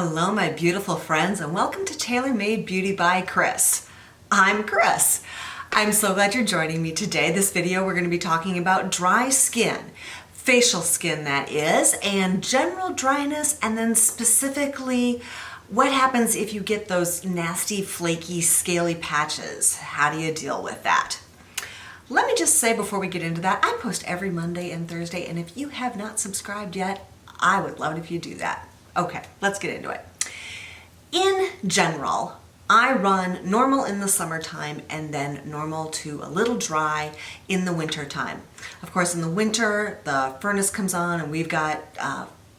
Hello, my beautiful friends, and welcome to Tailor Made Beauty by Kris. I'm Kris. I'm so glad you're joining me today. This video, we're going to be talking about dry skin, facial skin that is, and general dryness, and then specifically what happens if you get those nasty, flaky, scaly patches. How do you deal with that? Let me just say before we get into that, I post every Monday and Thursday, and if you have not subscribed yet, I would love it if you do that. Okay, let's get into it. In general, I run normal in the summertime and then normal to a little dry in the winter time. Of course, in the winter, the furnace comes on and we've got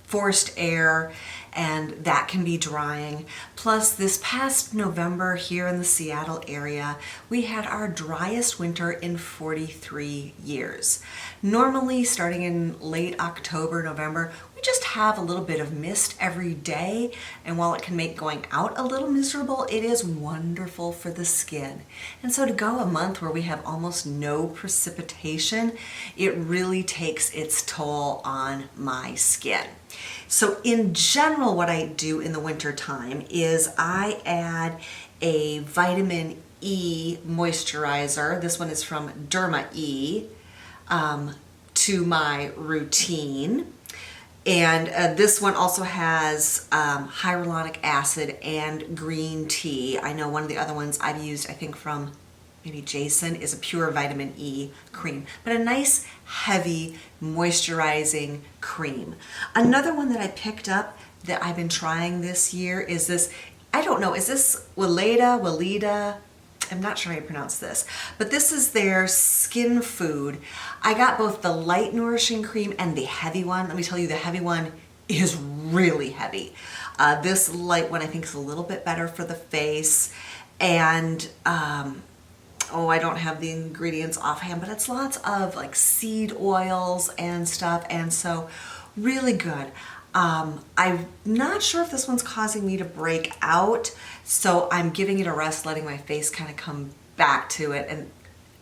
forced air, and that can be drying. Plus, this past November here in the Seattle area, we had our driest winter in 43 years. Normally, starting in late October, November, we just have a little bit of mist every day, and while it can make going out a little miserable, it is wonderful for the skin. And so to go a month where we have almost no precipitation, it really takes its toll on my skin. So in general, what I do in the winter time is I add a vitamin E moisturizer. This one is from Derma E to my routine. And this one also has hyaluronic acid and green tea. I know one of the other ones I've used, I think from maybe Jason, is a pure vitamin E cream, but a nice heavy moisturizing cream. Another one that I picked up that I've been trying this year is this, I don't know, is this Weleda? I'm not sure how you pronounce this, but this is their skin food. I got both the light nourishing cream and the heavy one. Let me tell you, the heavy one is really heavy. This light one I think is a little bit better for the face, and I don't have the ingredients offhand, but it's lots of like seed oils and stuff, and so really good. I'm not sure if this one's causing me to break out, so I'm giving it a rest, letting my face kind of come back to it and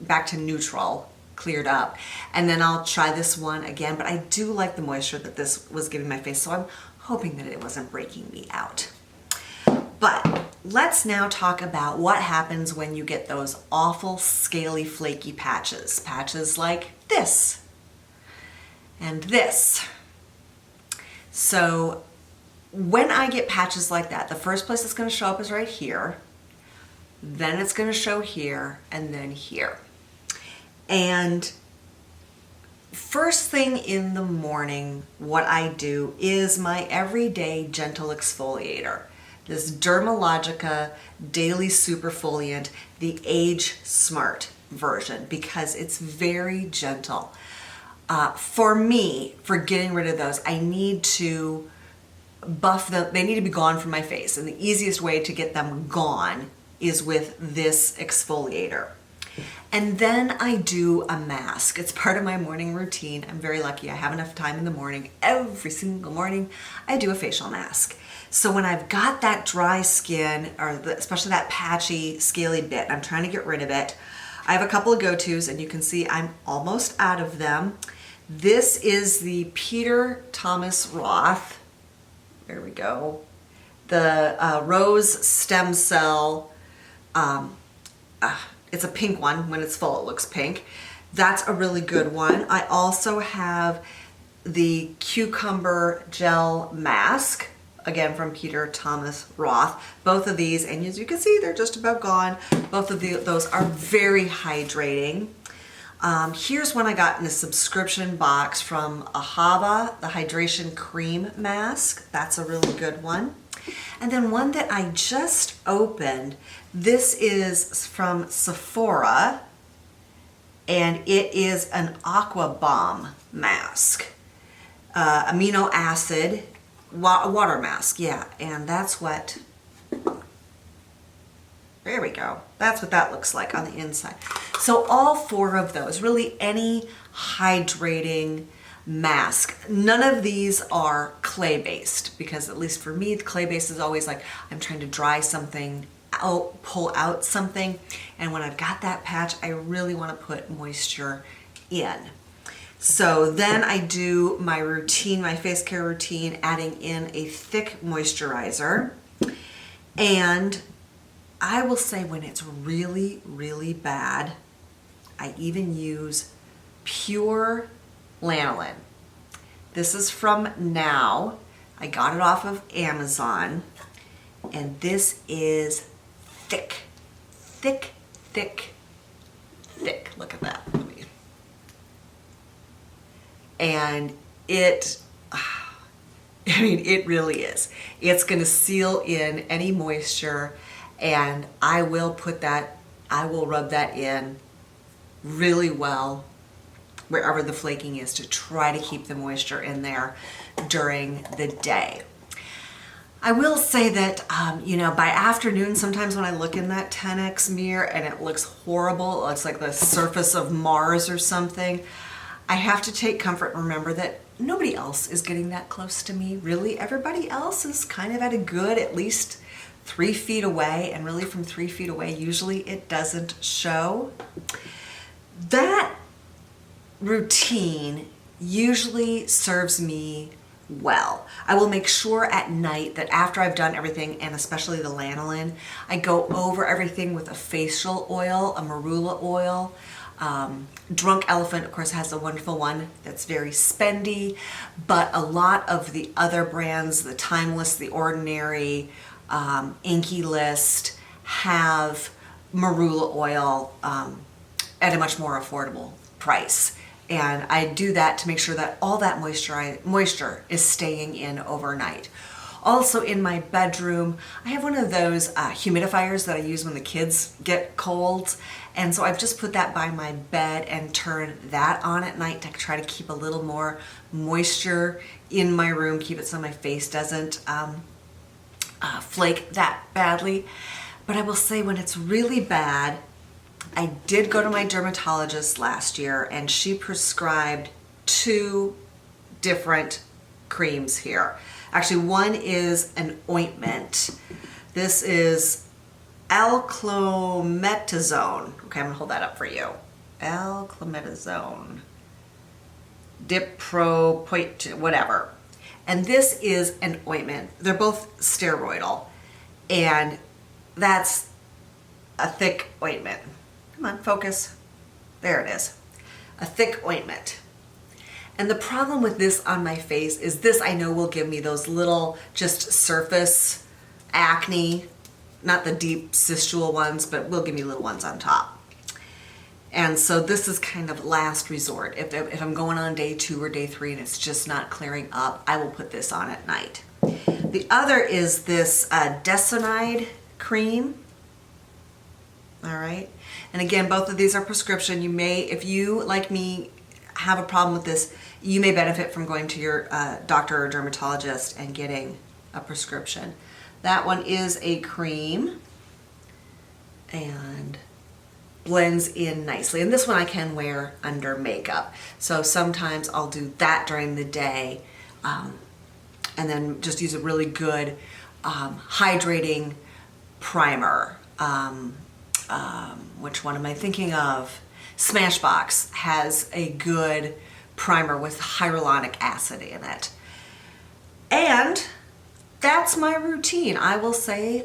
back to neutral, cleared up. And then I'll try this one again, but I do like the moisture that this was giving my face, so I'm hoping that it wasn't breaking me out. But let's now talk about what happens when you get those awful, scaly, flaky patches. Patches like this and this. So when I get patches like that, the first place it's going to show up is right here. Then it's going to show here, and then here. And first thing in the morning, what I do is my everyday gentle exfoliator. This Dermalogica Daily Superfoliant, the Age Smart version, because it's very gentle. For me, for getting rid of those, I need to buff them. They need to be gone from my face, and the easiest way to get them gone is with this exfoliator. And then I do a mask. It's part of my morning routine. I'm very lucky. I have enough time in the morning. Every single morning, I do a facial mask. So when I've got that dry skin, or especially that patchy, scaly bit, I'm trying to get rid of it, I have a couple of go-tos, and you can see I'm almost out of them. This is the Peter Thomas Roth. There we go. The Rose Stem Cell. It's a pink one. When it's full, it looks pink. That's a really good one. I also have the Cucumber Gel Mask, again from Peter Thomas Roth. Both of these, and as you can see, they're just about gone. Both of those are very hydrating. Here's one I got in a subscription box from Ahava, the Hydration Cream Mask. That's a really good one. And then one that I just opened, this is from Sephora, and it is an Aqua Bomb mask. Amino acid, water mask, yeah, and that's what, there we go. That's what that looks like on the inside. So all four of those, really any hydrating mask. None of these are clay-based, because at least for me, the clay-based is always like, I'm trying to dry something out, pull out something, and when I've got that patch, I really want to put moisture in. So then I do my routine, my face care routine, adding in a thick moisturizer. And I will say when it's really, really bad, I even use pure lanolin. This is from Now. I got it off of Amazon. And this is thick, thick, thick, thick. Look at that. And it, I mean, it really is. It's going to seal in any moisture, and I will rub that in really well wherever the flaking is to try to keep the moisture in there during the day. I will say that, by afternoon, sometimes when I look in that 10X mirror and it looks horrible, it's like the surface of Mars or something, I have to take comfort and remember that nobody else is getting that close to me, really. Everybody else is kind of at a good, at least 3 feet away, and really from 3 feet away, usually it doesn't show. That routine usually serves me well. I will make sure at night that after I've done everything, and especially the lanolin, I go over everything with a facial oil, a marula oil. Drunk Elephant, of course, has a wonderful one that's very spendy, but a lot of the other brands, the Timeless, the Ordinary, Inky List, have marula oil at a much more affordable price. And I do that to make sure that all that moisture is staying in overnight. Also in my bedroom, I have one of those humidifiers that I use when the kids get colds. And so I've just put that by my bed and turn that on at night to try to keep a little more moisture in my room, keep it so my face doesn't flake that badly. But I will say when it's really bad, I did go to my dermatologist last year and she prescribed 2 different creams here. Actually, one is an ointment. This is Alclometazone. Okay, I'm gonna hold that up for you. Alclometazone. Dipropoit, whatever. And this is an ointment. They're both steroidal. And that's a thick ointment. Come on, focus. There it is. A thick ointment. And the problem with this on my face is this I know will give me those little just surface acne, not the deep cystule ones, but will give me little ones on top. And so this is kind of last resort. If I'm going on day 2 or day 3 and it's just not clearing up, I will put this on at night. The other is this Desonide cream. All right. And again, both of these are prescription. You may, if you, like me, have a problem with this, you may benefit from going to your doctor or dermatologist and getting a prescription. That one is a cream and blends in nicely. And this one I can wear under makeup. So sometimes I'll do that during the day and then just use a really good hydrating primer. Which one am I thinking of? Smashbox has a good primer with hyaluronic acid in it. And that's my routine. I will say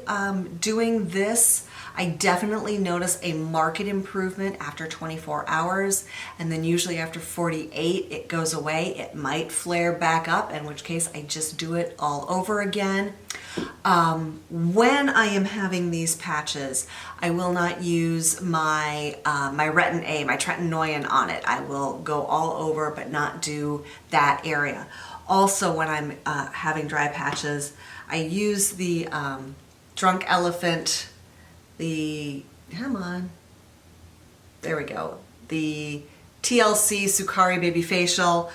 doing this, I definitely notice a marked improvement after 24 hours, and then usually after 48 it goes away. It might flare back up, in which case I just do it all over again. When I am having these patches, I will not use my my Retin A, my tretinoin on it. I will go all over but not do that area. Also, when I'm having dry patches, I use the Drunk Elephant, come on, there we go, the TLC Sukari Baby Facial.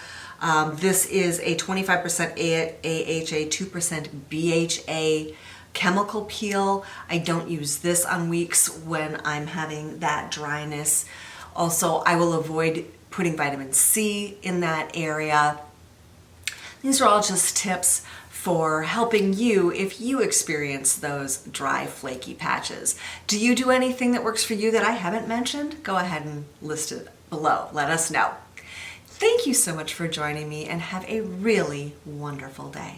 This is a 25% AHA, 2% BHA chemical peel. I don't use this on weeks when I'm having that dryness. Also, I will avoid putting vitamin C in that area. These are all just tips for helping you if you experience those dry, flaky patches. Do you do anything that works for you that I haven't mentioned? Go ahead and list it below. Let us know. Thank you so much for joining me and have a really wonderful day.